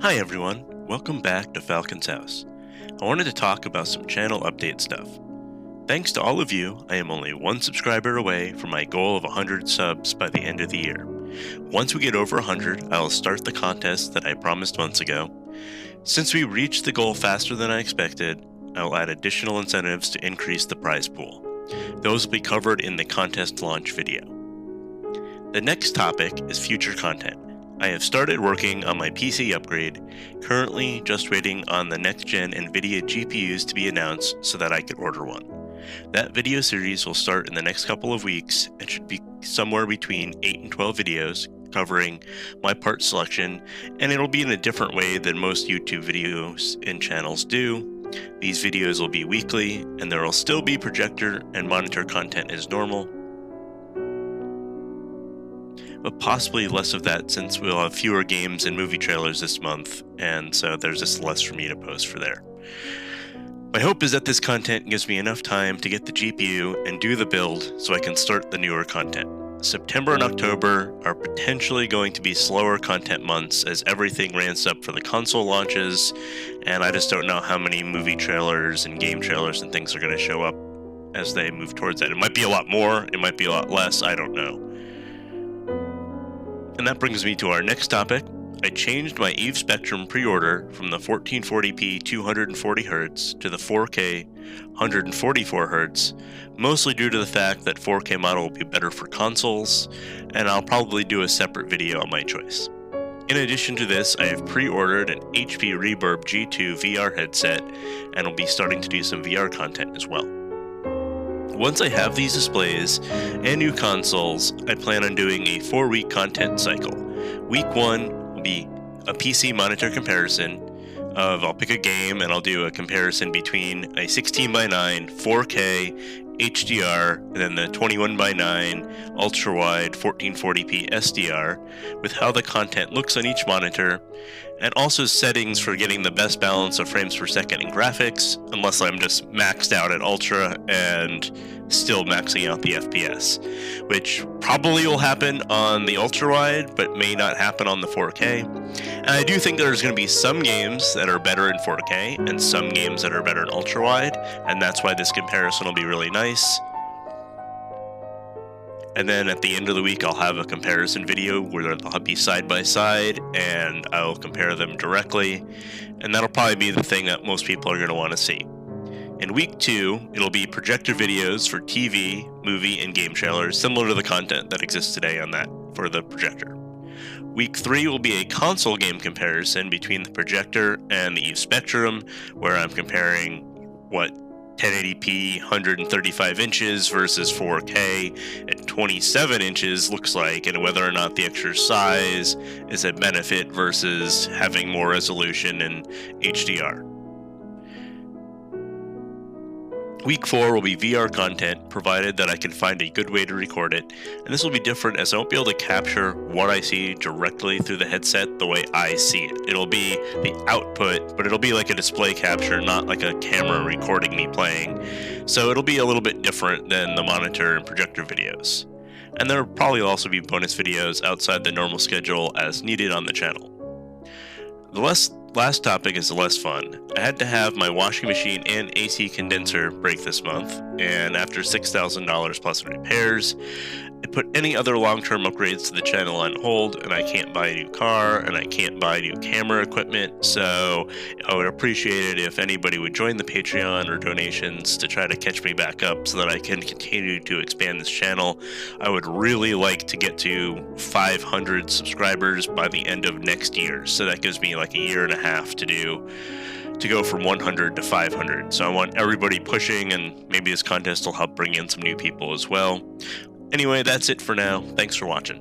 Hi everyone, welcome back to Falcon's House. I wanted to talk about some channel update stuff. Thanks to all of you, I am only one subscriber away from my goal of 100 subs by the end of the year. Once we get over 100, I will start the contest that I promised months ago. Since we reached the goal faster than I expected, I will add additional incentives to increase the prize pool. Those will be covered in the contest launch video. The next topic is future content. I have started working on my PC upgrade, currently just waiting on the next-gen NVIDIA GPUs to be announced so that I could order one. That video series will start in the next couple of weeks and should be somewhere between 8 and 12 videos covering my part selection, and it'll be in a different way than most YouTube videos and channels do. These videos will be weekly, and there will still be projector and monitor content as normal, but possibly less of that since we'll have fewer games and movie trailers this month, and so there's just less for me to post for there. My hope is that this content gives me enough time to get the GPU and do the build so I can start the newer content. September and October are potentially going to be slower content months as everything ramps up for the console launches, and I just don't know how many movie trailers and game trailers and things are going to show up as they move towards that. It might be a lot more, it might be a lot less, I don't know. And that brings me to our next topic. I changed my EVE Spectrum pre-order from the 1440p 240Hz to the 4K 144Hz, mostly due to the fact that 4K model will be better for consoles, and I'll probably do a separate video on my choice. In addition to this, I have pre-ordered an HP Reverb G2 VR headset, and will be starting to do some VR content as well. Once I have these displays and new consoles, I plan on doing a 4-week content cycle. Week 1 will be a PC monitor comparison of, I'll pick a game and I'll do a comparison between a 16:9 4K HDR and then the 21:9 ultra-wide 1440p SDR with how the content looks on each monitor, and also settings for getting the best balance of frames per second in graphics, unless I'm just maxed out at ultra and still maxing out the FPS, which probably will happen on the ultra-wide, but may not happen on the 4K. And I do think there's going to be some games that are better in 4K and some games that are better in ultra-wide, and that's why this comparison will be really nice. And then at the end of the week, I'll have a comparison video where they'll be side by side, and I'll compare them directly, and that'll probably be the thing that most people are going to want to see. In week 2, it'll be projector videos for TV, movie, and game trailers, similar to the content that exists today on that for the projector. Week 3 will be a console game comparison between the projector and the EVE Spectrum, where I'm comparing what 1080p 135 inches versus 4K at 27 inches looks like, and whether or not the extra size is a benefit versus having more resolution and HDR. Week 4 will be VR content, provided that I can find a good way to record it, and this will be different as I won't be able to capture what I see directly through the headset the way I see it. It'll be the output, but it'll be like a display capture, not like a camera recording me playing, so it'll be a little bit different than the monitor and projector videos. And there will probably also be bonus videos outside the normal schedule as needed on the channel. The last topic is the less fun. I had to have my washing machine and AC condenser break this month, and after $6,000 plus in repairs, it put any other long-term upgrades to the channel on hold, and I can't buy a new car, and I can't buy new camera equipment, so I would appreciate it if anybody would join the Patreon or donations to try to catch me back up so that I can continue to expand this channel. I would really like to get to 500 subscribers by the end of next year, so that gives me like a year and a half to go from 100 to 500. So I want everybody pushing, and maybe this contest will help bring in some new people as well. Anyway, that's it for now. Thanks for watching.